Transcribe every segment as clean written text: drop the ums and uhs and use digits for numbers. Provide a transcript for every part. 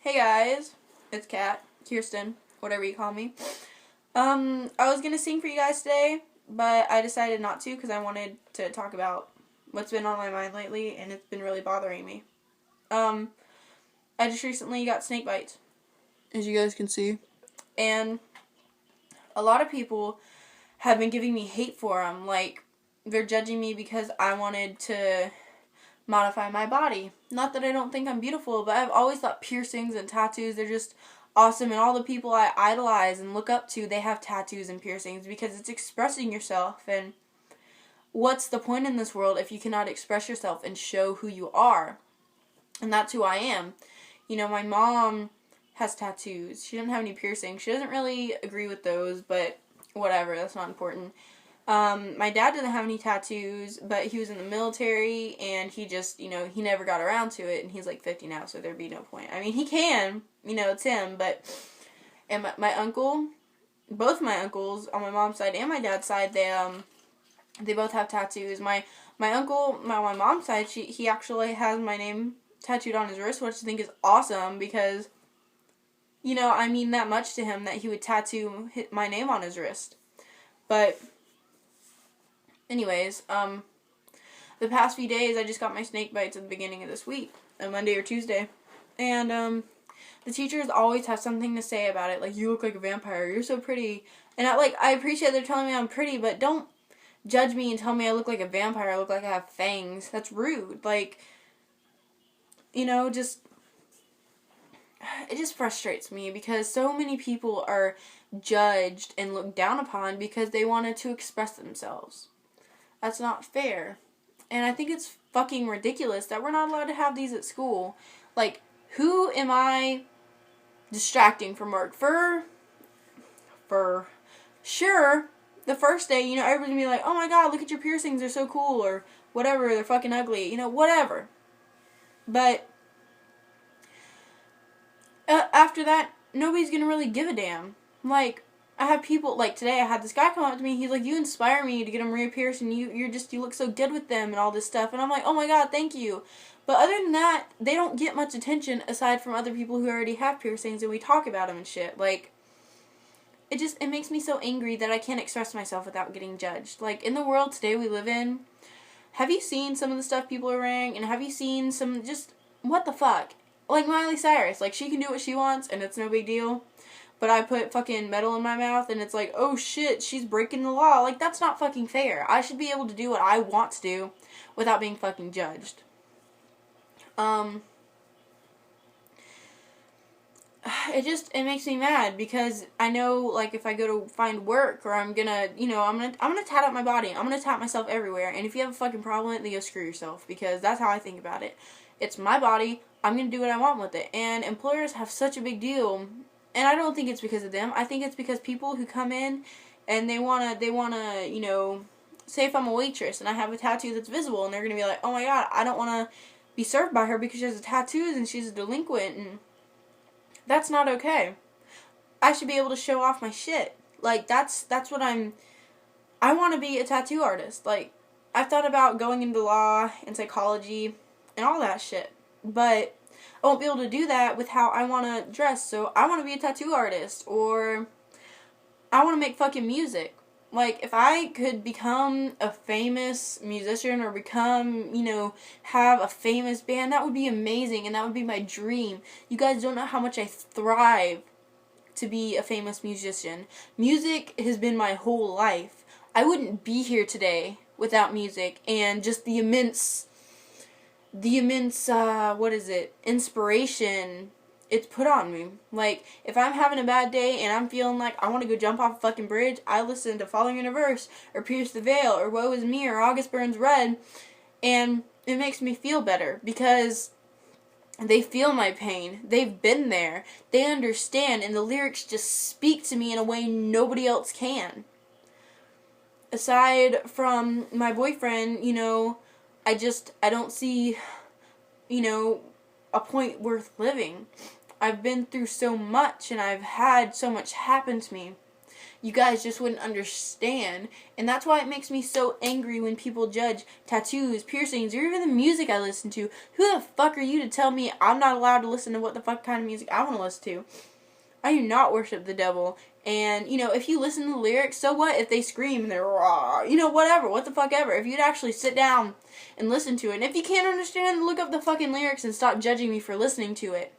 Hey guys, it's Kat, Kirsten, whatever you call me. I was gonna sing for you guys today, but I decided not to because I wanted to talk about what's been on my mind lately, and it's been really bothering me. Um, I just recently got snake bites, as you guys can see, and a lot of people have been giving me hate for them. Like, they're judging me because I wanted to modify my body. Not that I don't think I'm beautiful, but I've always thought piercings and tattoos, they're just awesome, and all the people I idolize and look up to, they have tattoos and piercings because it's expressing yourself. And what's the point in this world if you cannot express yourself and show who you are? And that's who I am. You know, my mom has tattoos. She doesn't have any piercings. She doesn't really agree with those, but whatever, that's not important. My dad didn't have any tattoos, but he was in the military, and he just, he never got around to it, and he's like 50 now, so there'd be no point. I mean, he can, it's him, but, and my uncle, both my uncles, on my mom's side and my dad's side, they both have tattoos. My uncle, my mom's side, he actually has my name tattooed on his wrist, which I think is awesome, because, I mean that much to him that he would tattoo my name on his wrist. But anyways, the past few days I just got my snake bites at the beginning of this week, on Monday or Tuesday, and the teachers always have something to say about it, like, you look like a vampire, you're so pretty, and I appreciate they're telling me I'm pretty, but don't judge me and tell me I look like a vampire, I look like I have fangs. That's rude. Like, just, it just frustrates me because so many people are judged and looked down upon because they wanted to express themselves. That's not fair. And I think it's fucking ridiculous that we're not allowed to have these at school. Like, who am I distracting from work? For sure, the first day, everybody's gonna be like, oh my god, look at your piercings, they're so cool, or whatever, they're fucking ugly, whatever. But after that, nobody's gonna really give a damn. Like, I have people, like today I had this guy come up to me, he's like, you inspire me to get them reappearced, and you look so good with them and all this stuff, and I'm like, oh my god, thank you. But other than that, they don't get much attention aside from other people who already have piercings and we talk about them and shit. Like, it makes me so angry that I can't express myself without getting judged. Like, in the world today we live in, have you seen some of the stuff people are wearing, and have you seen some, just, what the fuck? Like Miley Cyrus, like, she can do what she wants and it's no big deal. But I put fucking metal in my mouth and it's like, oh shit, she's breaking the law. Like, that's not fucking fair. I should be able to do what I want to do without being fucking judged. It makes me mad because I know, like, if I go to find work or I'm gonna tat up my body. I'm gonna tat myself everywhere. And if you have a fucking problem with it, then go screw yourself, because that's how I think about it. It's my body. I'm gonna do what I want with it. And employers have such a big deal. And I don't think it's because of them. I think it's because people who come in and they wanna, say if I'm a waitress and I have a tattoo that's visible, and they're gonna be like, oh my god, I don't wanna be served by her because she has tattoos and she's a delinquent, and that's not okay. I should be able to show off my shit. Like, that's what I want to be a tattoo artist. Like, I've thought about going into law and psychology and all that shit, but I won't be able to do that with how I want to dress. So I want to be a tattoo artist, or I want to make fucking music. Like, if I could become a famous musician or become, have a famous band, that would be amazing, and that would be my dream. You guys don't know how much I thrive to be a famous musician. Music has been my whole life. I wouldn't be here today without music and just the immense, inspiration it's put on me. Like, if I'm having a bad day and I'm feeling like I want to go jump off a fucking bridge, I listen to Falling in Reverse, or Pierce the Veil, or Woe Is Me, or August Burns Red, and it makes me feel better, because they feel my pain. They've been there. They understand, and the lyrics just speak to me in a way nobody else can. Aside from my boyfriend, I don't see, a point worth living. I've been through so much, and I've had so much happen to me. you guys just wouldn't understand. And that's why it makes me so angry when people judge tattoos, piercings, or even the music I listen to. Who the fuck are you to tell me I'm not allowed to listen to what the fuck kind of music I want to listen to? I do not worship the devil. And, you know, if you listen to the lyrics, so what if they scream and they're raw? You know, whatever. What the fuck ever. If you'd actually sit down and listen to it. And if you can't understand, look up the fucking lyrics and stop judging me for listening to it.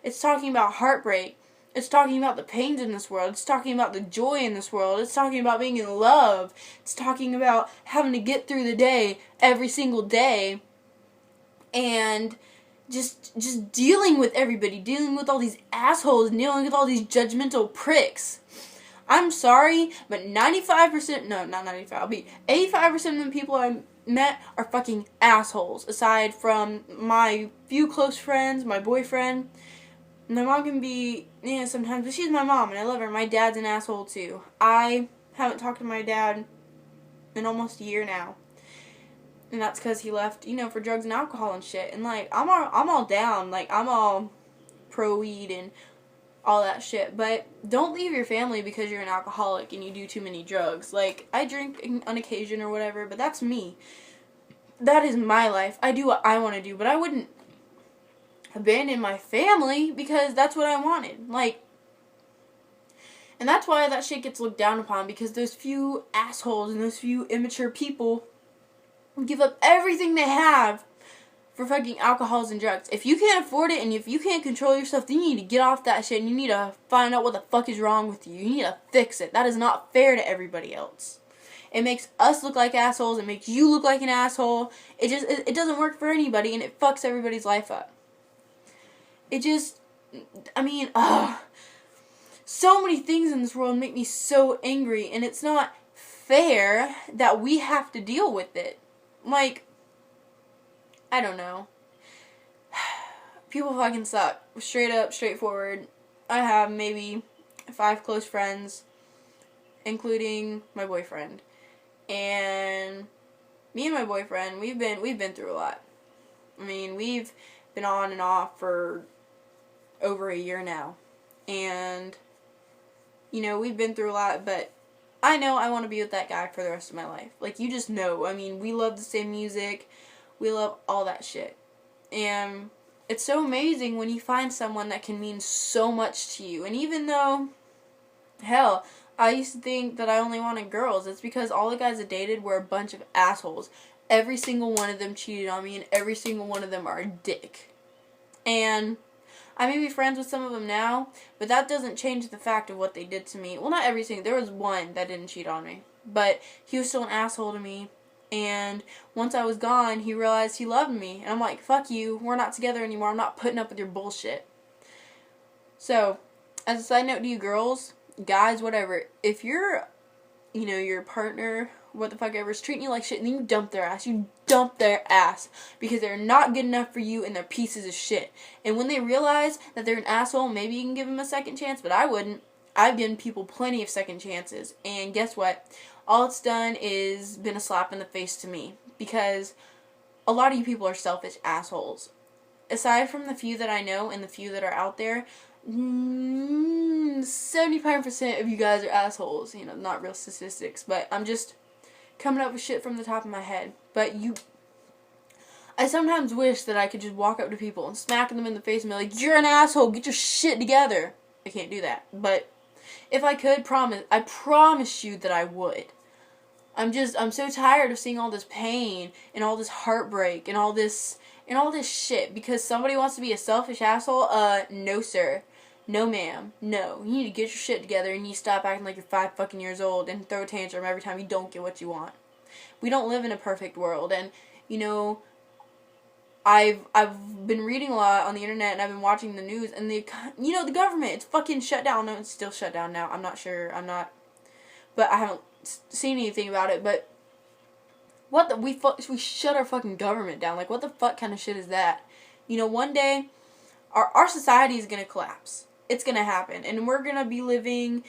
It's talking about heartbreak. It's talking about the pains in this world. It's talking about the joy in this world. It's talking about being in love. It's talking about having to get through the day every single day. And just dealing with everybody, dealing with all these assholes, dealing with all these judgmental pricks. I'm sorry, but 95%, no, not 95, I'll be 85% of the people I met are fucking assholes, aside from my few close friends, my boyfriend. My mom can be, sometimes, but she's my mom, and I love her. My dad's an asshole, too. I haven't talked to my dad in almost a year now. And that's because he left, for drugs and alcohol and shit. And, like, I'm all down. Like, I'm all pro-weed and all that shit. But don't leave your family because you're an alcoholic and you do too many drugs. Like, I drink on occasion or whatever, but that's me. That is my life. I do what I want to do. But I wouldn't abandon my family because that's what I wanted. Like, and that's why that shit gets looked down upon, because those few assholes and those few immature people give up everything they have for fucking alcohols and drugs. If you can't afford it and if you can't control yourself, then you need to get off that shit and you need to find out what the fuck is wrong with you. You need to fix it. That is not fair to everybody else. It makes us look like assholes. It makes you look like an asshole. It doesn't work for anybody, and it fucks everybody's life up. So many things in this world make me so angry, and it's not fair that we have to deal with it. Like, I don't know. People fucking suck. Straight up, straightforward. I have maybe 5 close friends, including my boyfriend. And me and my boyfriend, we've been through a lot. I mean, we've been on and off for over a year now. And, we've been through a lot, but I know I want to be with that guy for the rest of my life. Like, you just know. I mean, we love the same music. We love all that shit. And it's so amazing when you find someone that can mean so much to you. And even though, hell, I used to think that I only wanted girls, it's because all the guys I dated were a bunch of assholes. Every single one of them cheated on me, and every single one of them are a dick. And I may be friends with some of them now, but that doesn't change the fact of what they did to me. Well, not every single. There was one that didn't cheat on me, but he was still an asshole to me. And once I was gone, he realized he loved me. And I'm like, fuck you. We're not together anymore. I'm not putting up with your bullshit. So, as a side note to you girls, guys, whatever, if your partner, what the fuck ever, is treating you like shit, and then you dump their ass. You dump their ass because they're not good enough for you and they're pieces of shit. And when they realize that they're an asshole, maybe you can give them a second chance, but I wouldn't. I've given people plenty of second chances, and guess what? All it's done is been a slap in the face to me, because a lot of you people are selfish assholes. Aside from the few that I know and the few that are out there, 75% of you guys are assholes. Not real statistics, but I'm just coming up with shit from the top of my head. But I sometimes wish that I could just walk up to people and smack them in the face and be like, you're an asshole, get your shit together. I can't do that, but if I could, I promise you that I would. I'm so tired of seeing all this pain and all this heartbreak and all this shit because somebody wants to be a selfish asshole. No sir. No ma'am. No. You need to get your shit together and you stop acting like you're 5 fucking years old and throw a tantrum every time you don't get what you want. We don't live in a perfect world, and I've been reading a lot on the internet, and I've been watching the news, and the government, it's fucking shut down. No, it's still shut down now. I'm not sure. But I haven't seen anything about it. But we shut our fucking government down. Like, what the fuck kind of shit is that? One day, our society is gonna collapse. It's gonna happen, and we're gonna be living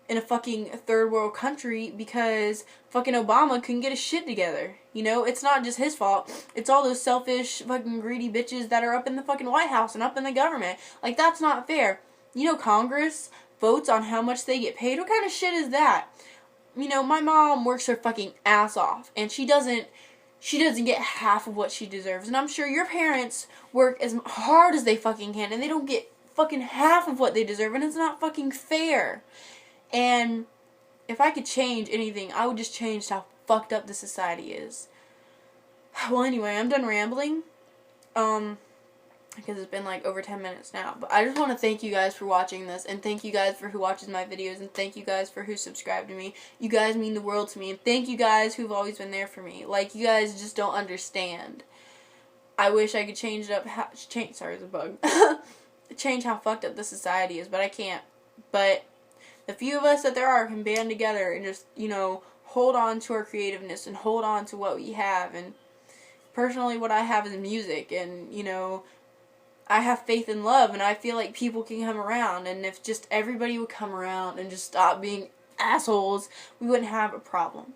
in a fucking third world country because fucking Obama couldn't get his shit together. It's not just his fault. It's all those selfish fucking greedy bitches that are up in the fucking White House and up in the government. Like, that's not fair. Congress votes on how much they get paid? What kind of shit is that? You know, my mom works her fucking ass off, and she doesn't get half of what she deserves. And I'm sure your parents work as hard as they fucking can, and they don't get fucking half of what they deserve, and it's not fucking fair. And if I could change anything, I would just change how fucked up the society is. Well, anyway, I'm done rambling. Because it's been like over 10 minutes now. But I just want to thank you guys for watching this, and thank you guys for who watches my videos, and thank you guys for who subscribed to me. You guys mean the world to me, and thank you guys who've always been there for me. Like, you guys just don't understand. I wish I could change it up, sorry, it's a bug. Change how fucked up the society is, but I can't. But the few of us that there are can band together and just, you know, hold on to our creativeness and hold on to what we have. And personally, what I have is music, and, you know, I have faith in love, and I feel like people can come around, and if just everybody would come around and just stop being assholes, we wouldn't have a problem.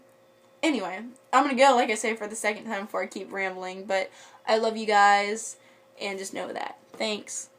Anyway, I'm gonna go, like I say, for the second time before I keep rambling, but I love you guys, and just know that. Thanks.